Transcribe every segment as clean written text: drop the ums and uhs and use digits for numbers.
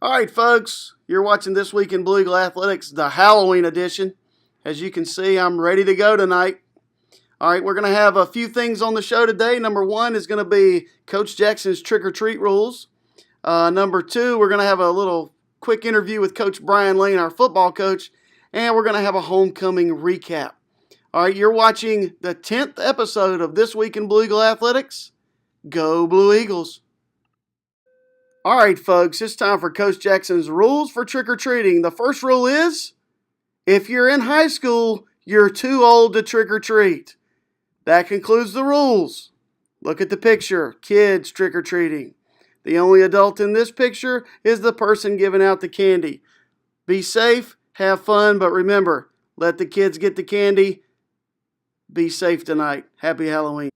All right, folks, you're watching This Week in Blue Eagle Athletics, the Halloween edition. As you can see, I'm ready to go tonight. All right, we're going to have a few things on the show today. Number one is going to be Coach Jackson's trick-or-treat rules. Number two, we're going to have a little quick interview with Coach Brian Lane, our football coach, and we're going to have a homecoming recap. All right, you're watching the 10th episode of This Week in Blue Eagle Athletics. Go Blue Eagles. All right, folks, it's time for Coach Jackson's rules for trick-or-treating. The first rule is, if you're in high school, you're too old to trick-or-treat. That concludes the rules. Look at the picture, kids trick-or-treating. The only adult in this picture is the person giving out the candy. Be safe, have fun, but remember, let the kids get the candy. Be safe tonight. Happy Halloween.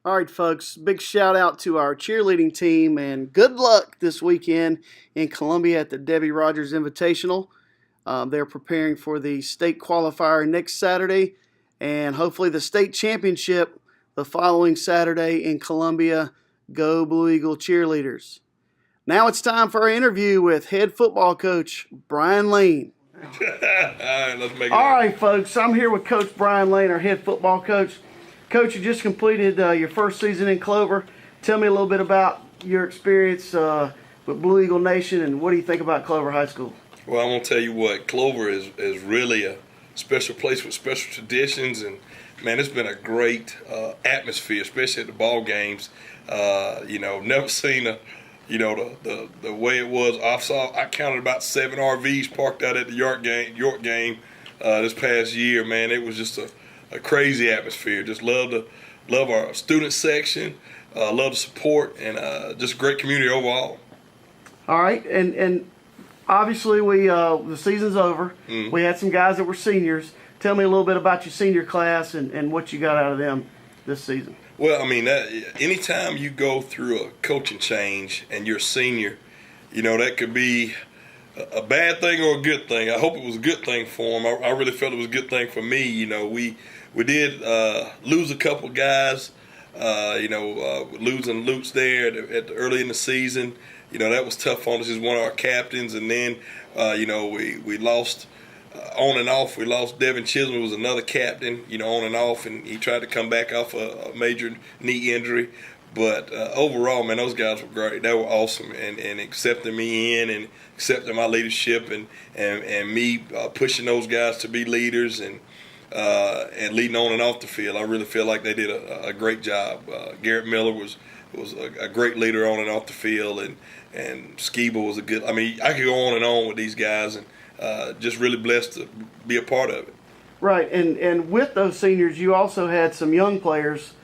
All right, folks, big shout out to our cheerleading team and good luck this weekend in Columbia at the Debbie Rogers Invitational. They're preparing for the state qualifier next Saturday and hopefully the state championship the following Saturday in Columbia. Go Blue Eagle cheerleaders. Now it's time for our interview with head football coach Brian Lane. All right, let's make it. All right, folks, I'm here with Coach Brian Lane, our head football coach. Coach, you just completed your first season in Clover. Tell me a little bit about your experience with Blue Eagle Nation and what do you think about Clover High School? Well, I'm going to tell you what, Clover is really a special place with special traditions, and man, it's been a great atmosphere, especially at the ball games. Never seen the way it was. I counted about 7 RVs parked out at the York game this past year. Man, it was just a crazy atmosphere. Just love our student section, love the support, and just a great community overall. All right, and obviously the season's over. We had some guys that were seniors. Tell me a little bit about your senior class and what you got out of them this season. Well, I mean, anytime you go through a coaching change and you're a senior, that could be a bad thing or a good thing. I hope it was a good thing for them. I really felt it was a good thing for me. We did lose a couple guys, losing Lutz there early in the season. That was tough on us. He's one of our captains. And then, we lost on and off. We lost Devin Chisholm, who was another captain, on and off. And he tried to come back off a major knee injury. But overall, man, those guys were great. They were awesome, and accepting me in and accepting my leadership and me pushing those guys to be leaders and leading on and off the field. I really feel like they did a great job. Garrett Miller was a great leader on and off the field, and Skiba was a good. I mean, I could go on and on with these guys, and just really blessed to be a part of it. Right, and with those seniors, you also had some young players.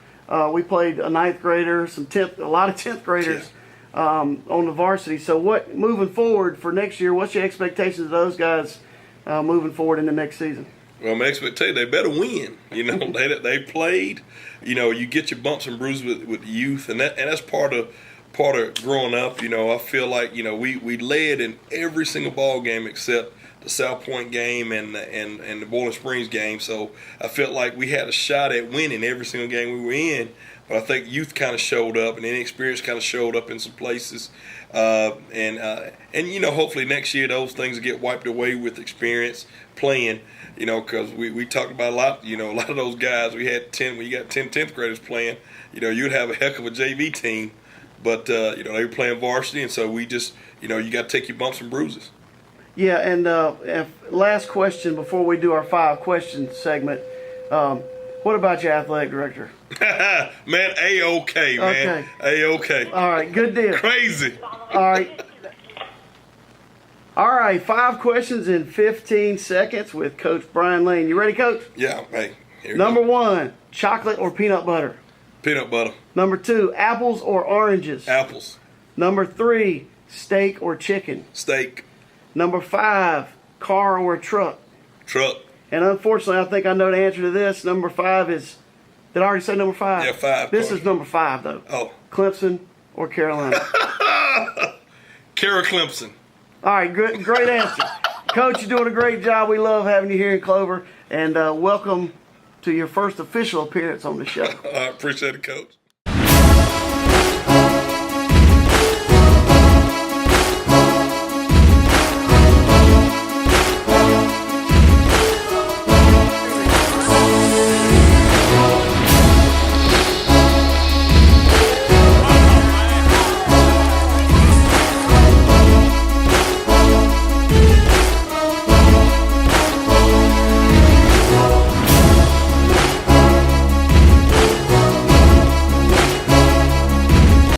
We played a 9th grader, a lot of 10th graders on the varsity. So what, moving forward for next year, what's your expectations of those guys moving forward in the next season? Well, my expectation, they better win. They played. You get your bumps and bruises with youth, and that's part of growing up. I feel like we led in every single ball game except the South Point game and the Boiling Springs game. So I felt like we had a shot at winning every single game we were in. But I think youth kind of showed up, and inexperience kind of showed up in some places. Hopefully next year those things will get wiped away with experience playing. Because we talked about a lot of those guys. We had 10. When you got 10th graders playing, you'd have a heck of a JV team. But they were playing varsity, and so we just you got to take your bumps and bruises. Yeah, and last question before we do our 5 question segment. What about your athletic director? Man, A-OK, man. Okay. A-OK. All right, good deal. Crazy. All right, 5 questions in 15 seconds with Coach Brian Lane. You ready, Coach? Yeah, hey. Number 1, chocolate or peanut butter? Peanut butter. Number 2, apples or oranges? Apples. Number 3, steak or chicken? Steak. Number 5, car or truck? Truck. And unfortunately, I think I know the answer to this. Number 5 is, did I already say number 5? Yeah, 5. This is number 5, though. Oh. Clemson or Carolina? Kara Clemson. All right, great answer. Coach, you're doing a great job. We love having you here in Clover. And welcome to your first official appearance on the show. I appreciate it, Coach.